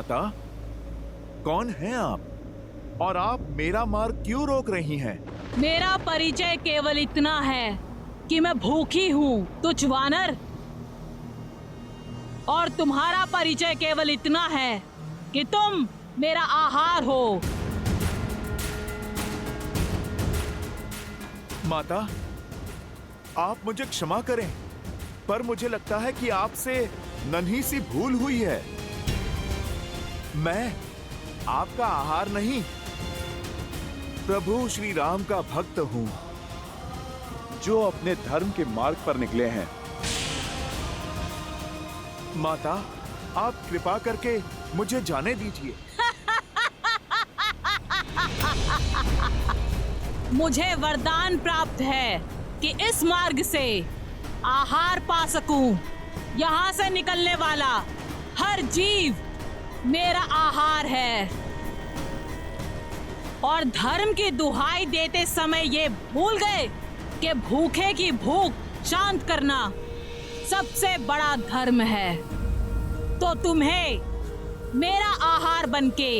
माता, कौन हैं आप और आप मेरा मार्ग क्यों रोक रही हैं? मेरा परिचय केवल इतना है कि मैं भूखी हूँ, तुच्छ वानर। और तुम्हारा परिचय केवल इतना है कि तुम मेरा आहार हो। माता, आप मुझे क्षमा करें, पर मुझे लगता है कि आपसे नन्ही सी भूल हुई है। मैं आपका आहार नहीं, प्रभु श्री राम का भक्त हूं, जो अपने धर्म के मार्ग पर निकले हैं। माता, आप कृपा करके मुझे जाने दीजिए। मुझे वरदान प्राप्त है कि इस मार्ग से आहार पा सकूं। यहाँ से निकलने वाला हर जीव मेरा आहार है। और धर्म की दुहाई देते समय ये भूल गए कि भूखे की भूख शांत करना सबसे बड़ा धर्म है। तो तुम्हें मेरा आहार बनके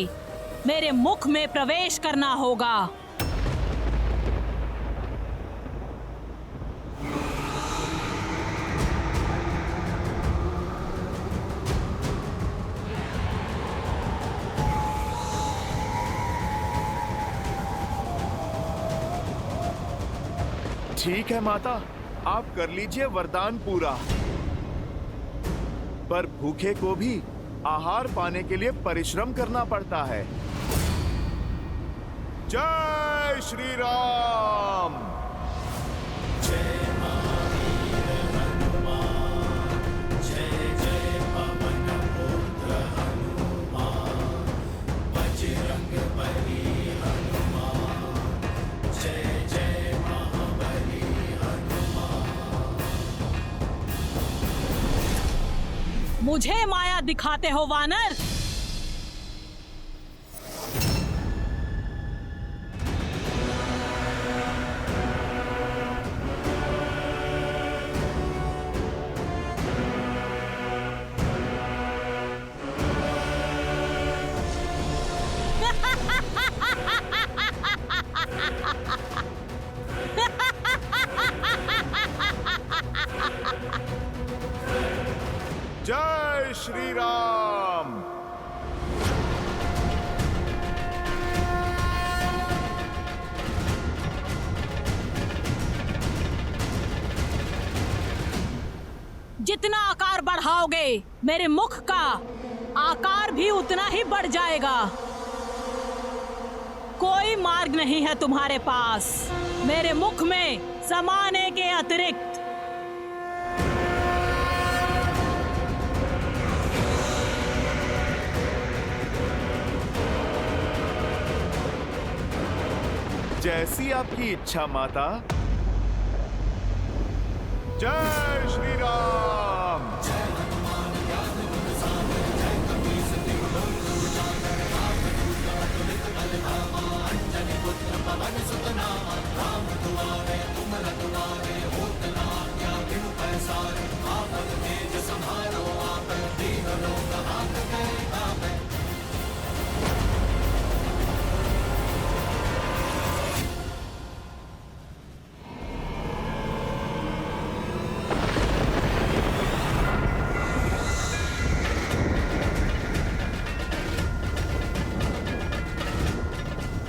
मेरे मुख में प्रवेश करना होगा। ठीक है माता, आप कर लीजिए वरदान पूरा। पर भूखे को भी आहार पाने के लिए परिश्रम करना पड़ता है। जय श्री राम। मुझे माया दिखाते हो वानर? जय श्री राम। जितना आकार बढ़ाओगे मेरे मुख का आकार भी उतना ही बढ़ जाएगा। कोई मार्ग नहीं है तुम्हारे पास मेरे मुख में समाने के अतिरिक्त। जैसी आपकी इच्छा माता। जय श्री राम।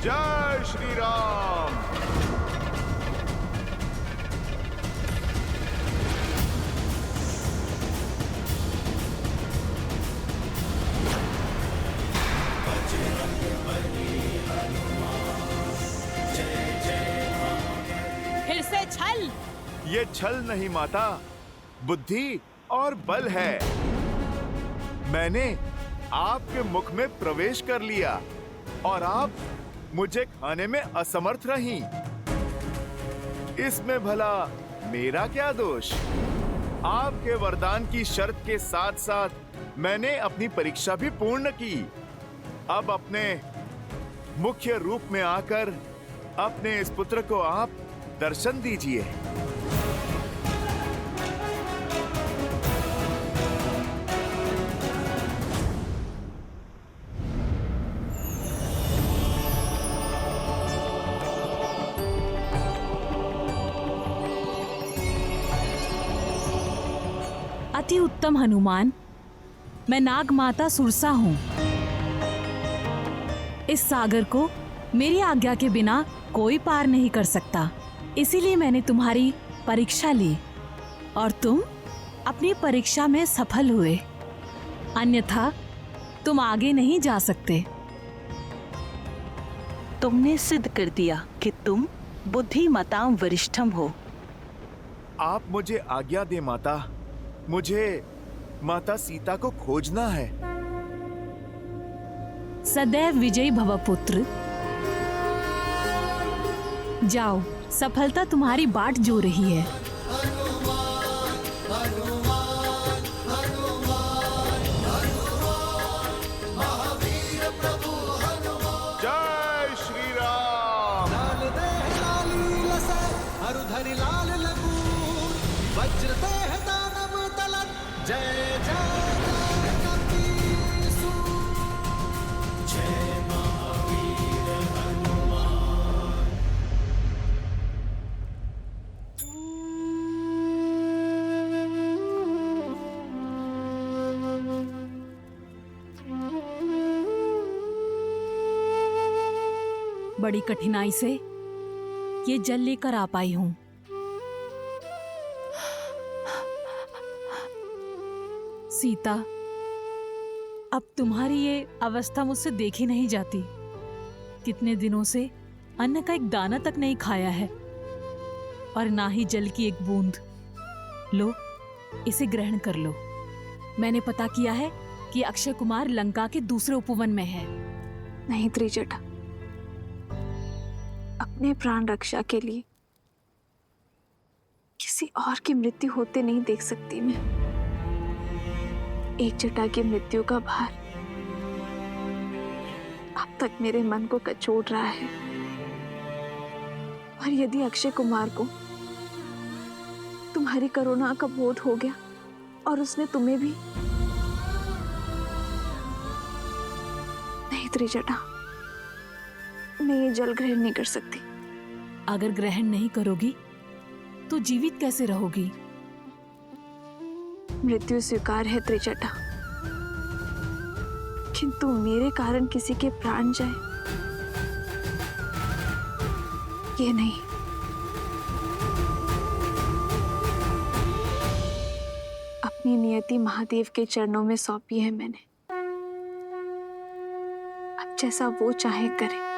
जय श्री राम। फिर से छल? ये छल नहीं माता, बुद्धि और बल है। मैंने आपके मुख में प्रवेश कर लिया और आप मुझे खाने में असमर्थ रहीं। इसमें भला मेरा क्या दोष? आपके वरदान की शर्त के साथ साथ मैंने अपनी परीक्षा भी पूर्ण की। अब अपने मुख्य रूप में आकर अपने इस पुत्र को आप दर्शन दीजिए। अति उत्तम हनुमान, मैं नाग माता सुरसा हूँ। इस सागर को मेरी आज्ञा के बिना कोई पार नहीं कर सकता। इसीलिए मैंने तुम्हारी परीक्षा ली और तुम अपनी परीक्षा में सफल हुए, अन्यथा तुम आगे नहीं जा सकते। तुमने सिद्ध कर दिया कि तुम बुद्धिमतां वरिष्ठम हो। आप मुझे आज्ञा दे माता, मुझे माता सीता को खोजना है। सदैव विजयी भव पुत्र। जाओ, सफलता तुम्हारी बाट जो रही है। जय श्री राम। लाल देह लाली लसे हरुधरि लाल लगू वज्र देह दानव तलन जय जय जय कपीसु जय महावीर हनुमान। बड़ी कठिनाई से ये जल लेकर आ पाई हूं। सीता, अब तुम्हारी ये अवस्था मुझसे देखी नहीं जाती। कितने दिनों से अन्न का एक दाना तक नहीं खाया है और ना ही जल की एक बूंद। लो, इसे ग्रहण कर लो। मैंने पता किया है कि अक्षय कुमार लंका के दूसरे उपवन में है। नहीं त्रिजटा, अपने प्राण रक्षा के लिए किसी और की मृत्यु होते नहीं देख सकती मैं। एक जटा की मृत्यु का भार अब तक मेरे मन को कचोट रहा है, और यदि अक्षय कुमार को तुम्हारी करुणा का बोध हो गया और उसने तुम्हें भी। नहीं त्रिजटा, मैं ये जल ग्रहण नहीं कर सकती। अगर ग्रहण नहीं करोगी तो जीवित कैसे रहोगी? मृत्यु स्वीकार है त्रिजटा, किंतु मेरे कारण किसी के प्राण जाए, ये नहीं। अपनी नियति महादेव के चरणों में सौंपी है मैंने। अब जैसा वो चाहे करे।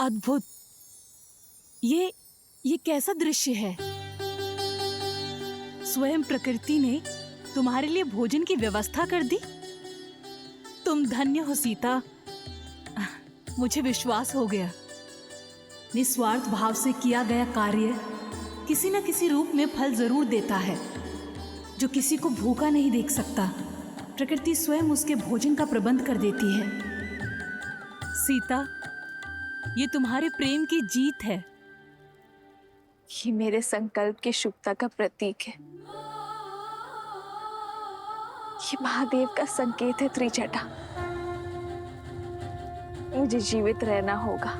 अद्भुत। ये कैसा दृश्य है? स्वयं प्रकृति ने तुम्हारे लिए भोजन की व्यवस्था कर दी। तुम धन्य हो सीता। मुझे विश्वास हो गया, निस्वार्थ भाव से किया गया कार्य किसी न किसी रूप में फल जरूर देता है। जो किसी को भूखा नहीं देख सकता, प्रकृति स्वयं उसके भोजन का प्रबंध कर देती है। सीता, ये तुम्हारे प्रेम की जीत है। ये मेरे संकल्प की शुभता का प्रतीक है। ये महादेव का संकेत है त्रिजटा। मुझे जीवित रहना होगा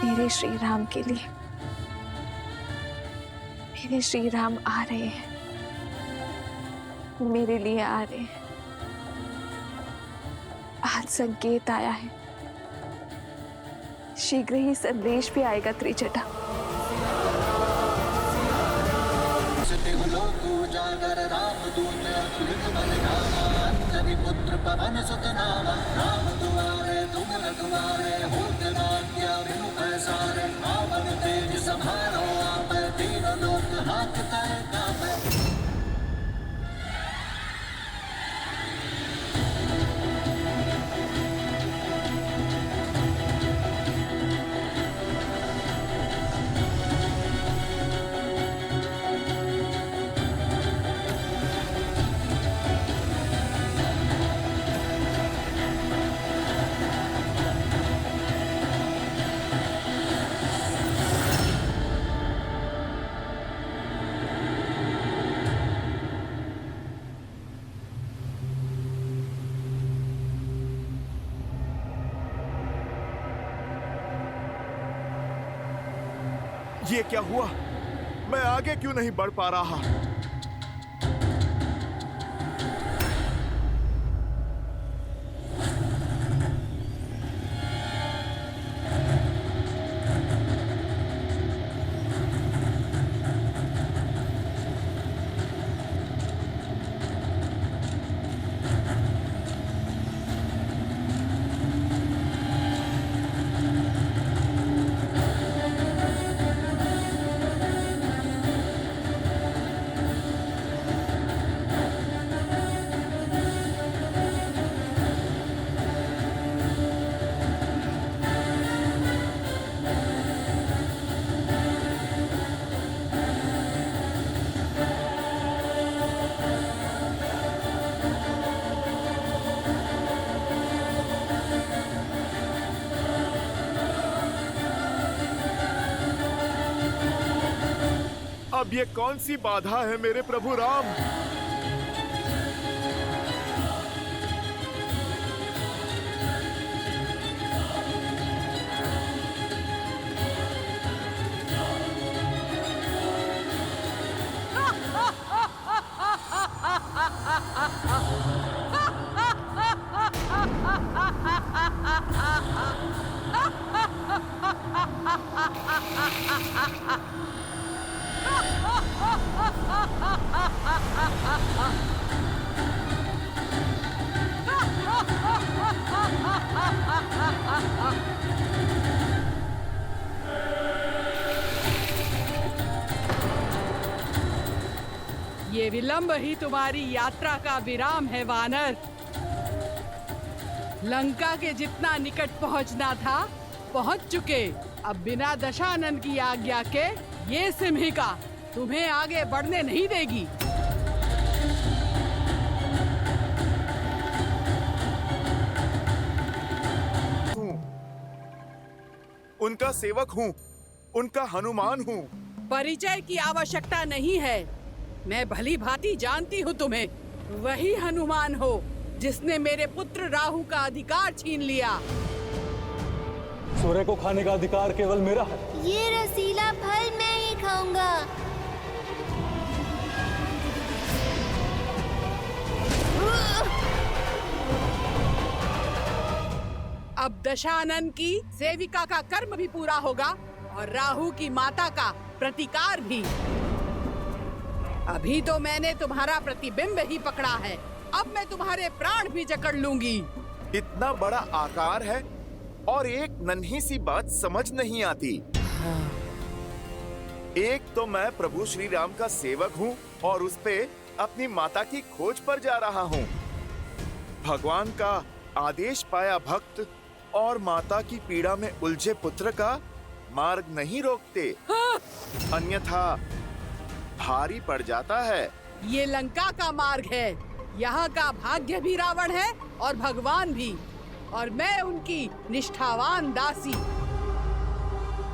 मेरे श्री राम के लिए। मेरे श्री राम आ रहे हैं, मेरे लिए आ रहे हैं। आज संकेत आया है, शीघ्र ही संदेश भी आएगा त्रिजटा। जागर राम दूत अतुलित बल धामा, अंजनी पुत्र पवन सुत नामा। राम दुआरे तुम रखवारे, होत न आज्ञा बिनु पैसारे। आपन तेज समारो आप, तीन लोक हांकते कांपे। ये क्या हुआ? मैं आगे क्यों नहीं बढ़ पा रहा? अब ये कौन सी बाधा है मेरे प्रभु राम? ये विलंब ही तुम्हारी यात्रा का विराम है वानर। लंका के जितना निकट पहुंचना था पहुंच चुके। अब बिना दशानन की आज्ञा के ये सिंहिका तुम्हें आगे बढ़ने नहीं देगी। उनका सेवक हूँ, उनका हनुमान हूँ। परिचय की आवश्यकता नहीं है। मैं भली भांति जानती हूँ तुम्हें। वही हनुमान हो जिसने मेरे पुत्र राहु का अधिकार छीन लिया। सूर्य को खाने का अधिकार केवल मेरा है। ये रसीला फल मैं ही खाऊंगा। अब दशानन की सेविका का कर्म भी पूरा होगा और राहु की माता का प्रतिकार भी। अभी तो मैंने तुम्हारा प्रतिबिंब ही पकड़ा है, अब मैं तुम्हारे प्राण भी जकड़ लूंगी। इतना बड़ा आकार है और एक नन्ही सी बात समझ नहीं आती। एक तो मैं प्रभु श्री राम का सेवक हूँ और उस पे अपनी माता की खोज पर जा रहा हूँ। भगवान का आदेश पाया भक्त और माता की पीड़ा में उलझे पुत्र का मार्ग नहीं रोकते, अन्यथा भारी पड़ जाता है। ये लंका का मार्ग है। यहाँ का भाग्य भी रावण है और भगवान भी, और मैं उनकी निष्ठावान दासी,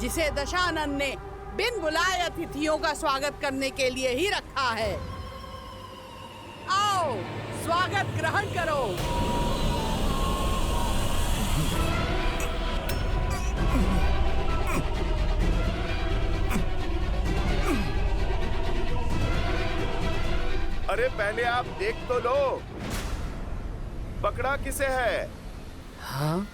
जिसे दशानन ने बिन बुलाए अतिथियों का स्वागत करने के लिए ही रखा है। आओ, स्वागत ग्रहण करो। अरे पहले आप देख तो लो, पकड़ा किसे है? हाँ?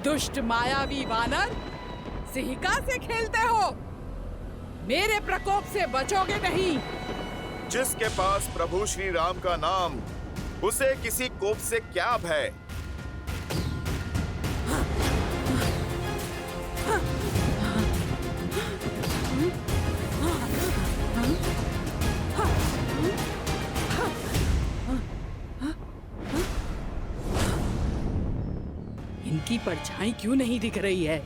दुष्ट मायावी वानर, सिहिका से खेलते हो? मेरे प्रकोप से बचोगे नहीं। जिसके पास प्रभु श्री राम का नाम, उसे किसी कोप से क्या भय? इनकी परछाई क्यों नहीं दिख रही है?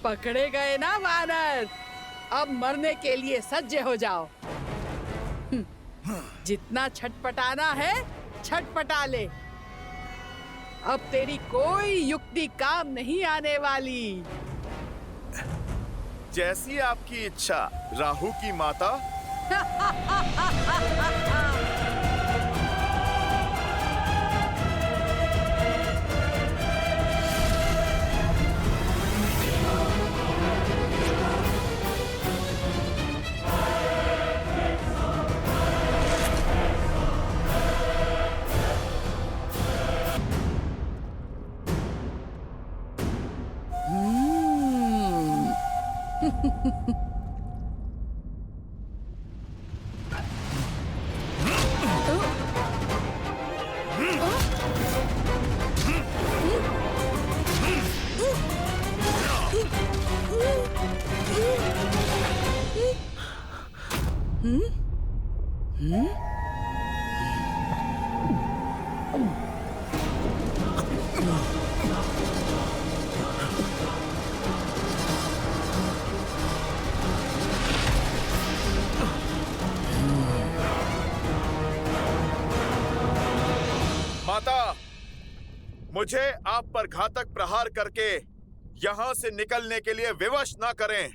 पकड़े गए ना वानर, अब मरने के लिए सज्ज हो जाओ। जितना छटपटाना है छटपटा ले, अब तेरी कोई युक्ति काम नहीं आने वाली। जैसी आपकी इच्छा, राहु की माता। माता, मुझे आप पर घातक प्रहार करके यहाँ से निकलने के लिए विवश ना करें।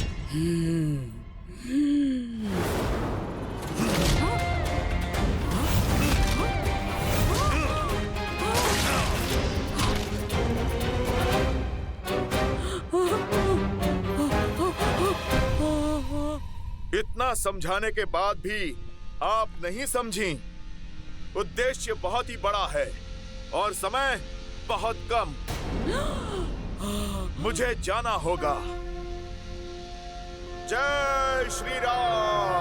इतना समझाने के बाद भी आप नहीं समझी। उद्देश्य बहुत ही बड़ा है और समय बहुत कम। मुझे जाना होगा। जय श्री राम।